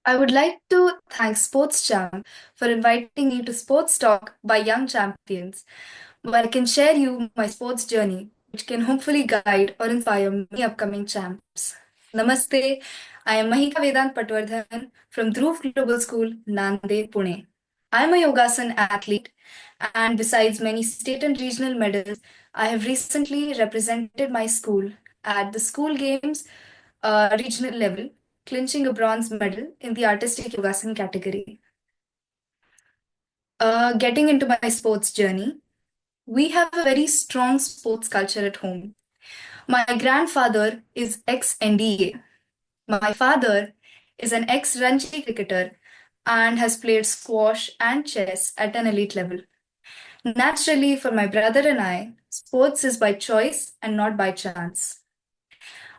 I would like to thank Sports Champ for inviting me to Sports Talk by Young Champions, where I can share you my sports journey, which can hopefully guide or inspire many upcoming champs. Namaste, I am Mahika Vedant Patwardhan from Dhruv Global School, Nanded, Pune. I am a Yogasan athlete, and besides many state and regional medals, I have recently represented my school at the school games regional level, clinching a bronze medal in the artistic yogasan category. Getting into my sports journey, we have a very strong sports culture at home. My grandfather is ex NDA. My father is an ex Ranji cricketer and has played squash and chess at an elite level. Naturally, for my brother and I, sports is by choice and not by chance.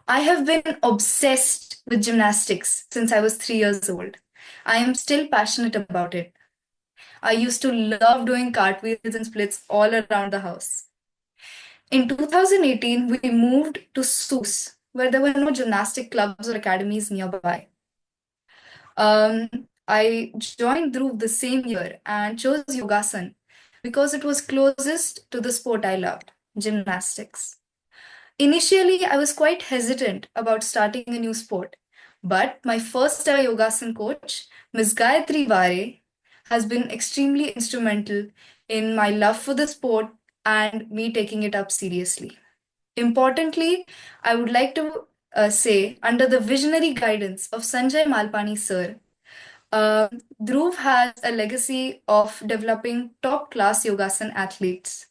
I have been obsessed with gymnastics since I was 3 years old. I am still passionate about it. I used to love doing cartwheels and splits all around the house. In 2018, we moved to Soos, where there were no gymnastic clubs or academies nearby. Um, I joined Dhruv the same year and chose Yogasan because it was closest to the sport I loved, gymnastics. Initially, I was quite hesitant about starting a new sport, but my first ever Yogasan coach, Ms. Gayatri Vare, has been extremely instrumental in my love for the sport and me taking it up seriously. Importantly, I would like to say, under the visionary guidance of Sanjay Malpani sir, uh, Dhruv has a legacy of developing top class Yogasan athletes.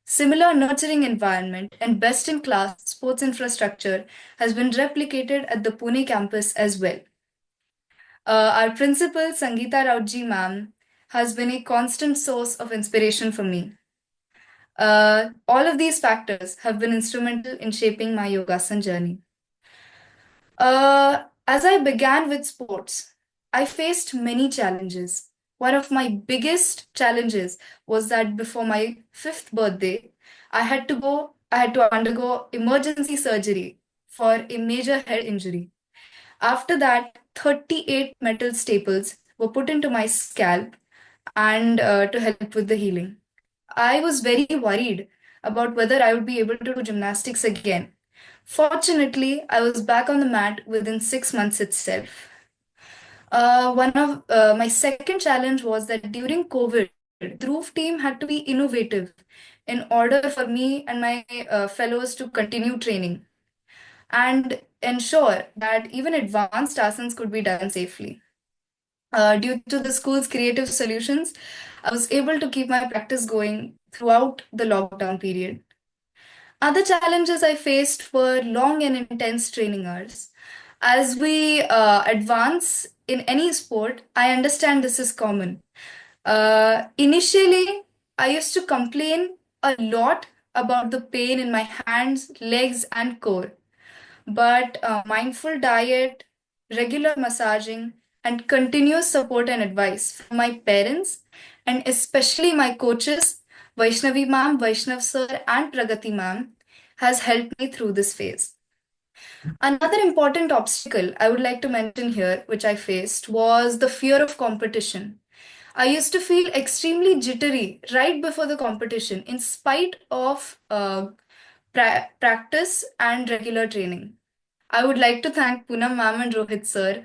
Similar nurturing environment and best in class sports infrastructure has been replicated at the Pune campus as well. Our principal, Sangeeta Rautji ma'am, has been a constant source of inspiration for me. All of these factors have been instrumental in shaping my yogasan journey. As I began with sports, I faced many challenges. One of my biggest challenges was that before my fifth birthday, I had to undergo emergency surgery for a major head injury. After that, 38 metal staples were put into my scalp and to help with the healing. I was very worried about whether I would be able to do gymnastics again. Fortunately, I was back on the mat within 6 months itself. One of my second challenge was that during COVID, Dhruv team had to be innovative in order for me and my fellows to continue training and ensure that even advanced asanas could be done safely. Due to the school's creative solutions, I was able to keep my practice going throughout the lockdown period. Other challenges I faced were long and intense training hours. As we advance in any sport, I understand this is common. Initially, I used to complain a lot about the pain in my hands, legs, and core. But mindful diet, regular massaging, and continuous support and advice from my parents, and especially my coaches, Vaishnavi ma'am, Vaishnav sir, and Pragati ma'am, has helped me through this phase. Another important obstacle I would like to mention here, which I faced, was the fear of competition. I used to feel extremely jittery right before the competition, in spite of practice and regular training. I would like to thank Poonam ma'am and Rohit sir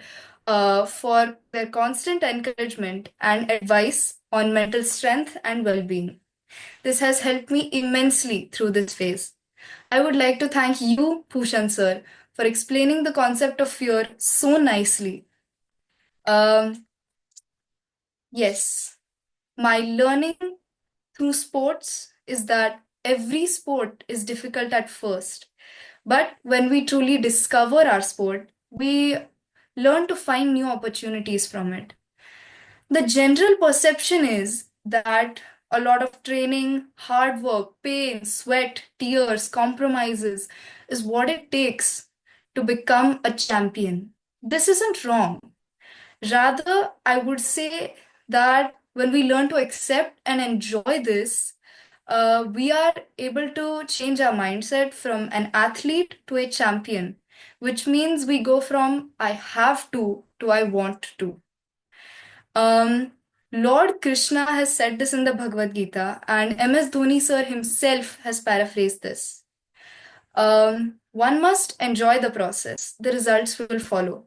for their constant encouragement and advice on mental strength and well being. This has helped me immensely through this phase. I would like to thank you, Bhushan sir, for explaining the concept of fear so nicely. Um, yes, my learning through sports is that every sport is difficult at first. But when we truly discover our sport, we learn to find new opportunities from it. The general perception is that a lot of training, hard work, pain, sweat, tears, compromises is what it takes to become a champion. This isn't wrong. Rather, I would say that when we learn to accept and enjoy this, we are able to change our mindset from an athlete to a champion which means we go from I have to I want to. Um, Lord Krishna has said this in the Bhagavad Gita, and MS Dhoni sir himself has paraphrased this. One must enjoy the process, the results will follow.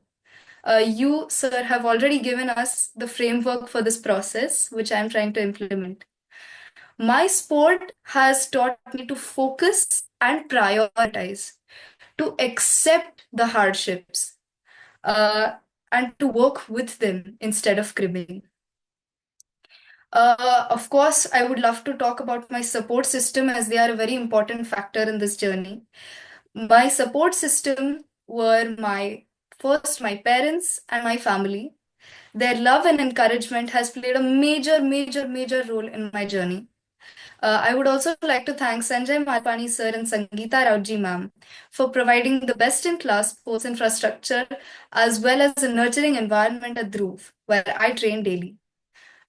You, sir, have already given us the framework for this process, which I'm trying to implement. My sport has taught me to focus and prioritize, to accept the hardships, uh, and to work with them instead of cribbing. Of course, I would love to talk about my support system as they are a very important factor in this journey. My support system were my parents and my family. Their love and encouragement has played a major role in my journey. I would also like to thank Sanjay Malpani sir and Sangeeta Rautji ma'am for providing the best-in-class sports infrastructure as well as a nurturing environment at Dhruv, where I train daily.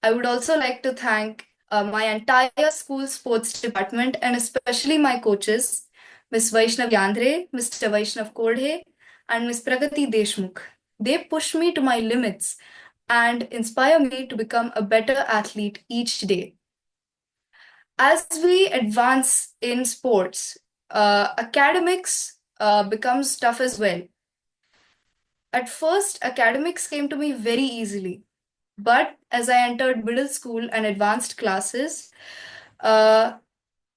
I would also like to thank my entire school sports department and especially my coaches, Ms. Vaishnav Yandre, Mr. Vaishnav Kodhe, and Ms. Pragati Deshmukh. They push me to my limits and inspire me to become a better athlete each day. As we advance in sports, academics becomes tough as well. At first, academics came to me very easily. But as I entered middle school and advanced classes, uh,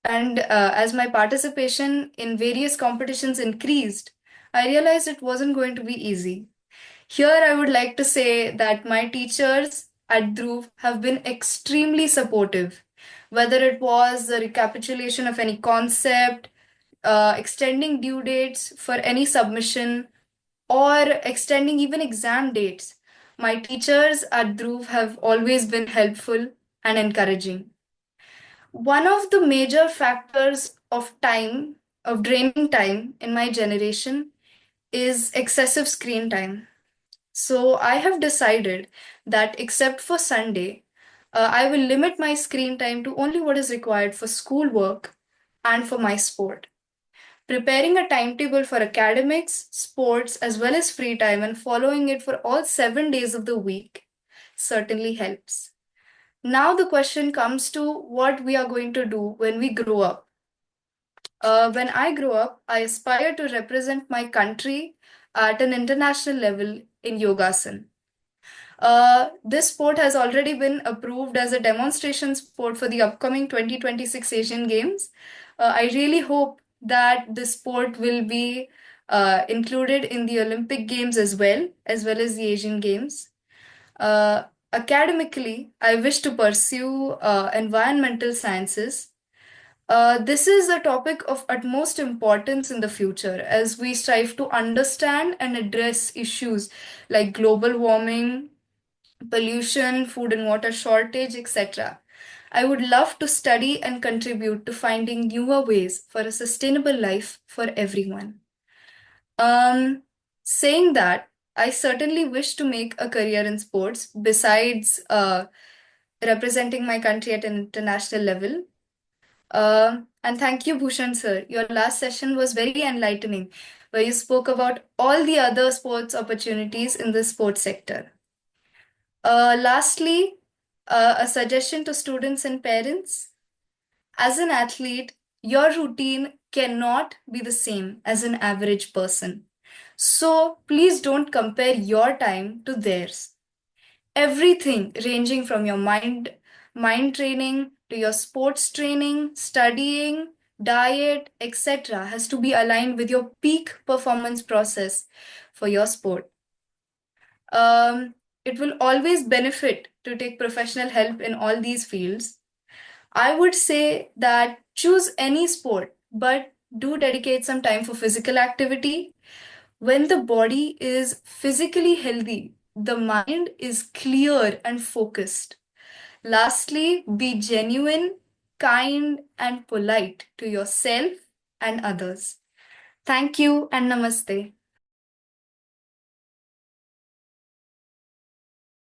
and as my participation in various competitions increased, I realized it wasn't going to be easy. Here, I would like to say that my teachers at Dhruv have been extremely supportive, whether it was the recapitulation of any concept, extending due dates for any submission, or extending even exam dates. My teachers at Dhruv have always been helpful and encouraging. One of the major factors of draining time in my generation is excessive screen time. So I have decided that except for Sunday, I will limit my screen time to only what is required for schoolwork and for my sport. Preparing a timetable for academics, sports, as well as free time and following it for all 7 days of the week certainly helps. Now, the question comes to what we are going to do when we grow up. When I grow up, I aspire to represent my country at an international level in Yogasan. This sport has already been approved as a demonstration sport for the upcoming 2026 Asian Games. I really hope that this sport will be included in the Olympic Games as well as the Asian Games. Uh, Academically, I wish to pursue environmental sciences. This is a topic of utmost importance in the future as we strive to understand and address issues like global warming, pollution, food and water shortage, etc. I would love to study and contribute to finding newer ways for a sustainable life for everyone. Um, Saying that, I certainly wish to make a career in sports besides representing my country at an international level. And thank you, Bhushan sir. Your last session was very enlightening, where you spoke about all the other sports opportunities in the sports sector. Lastly, a suggestion to students and parents. As an athlete, your routine cannot be the same as an average person. So please don't compare your time to theirs. Everything ranging from your mind training to your sports training, studying, diet, etc. has to be aligned with your peak performance process for your sport. It will always benefit to take professional help in all these fields. I would say that choose any sport, but do dedicate some time for physical activity. When the body is physically healthy, the mind is clear and focused. Lastly, be genuine, kind, and polite to yourself and others. Thank you and namaste.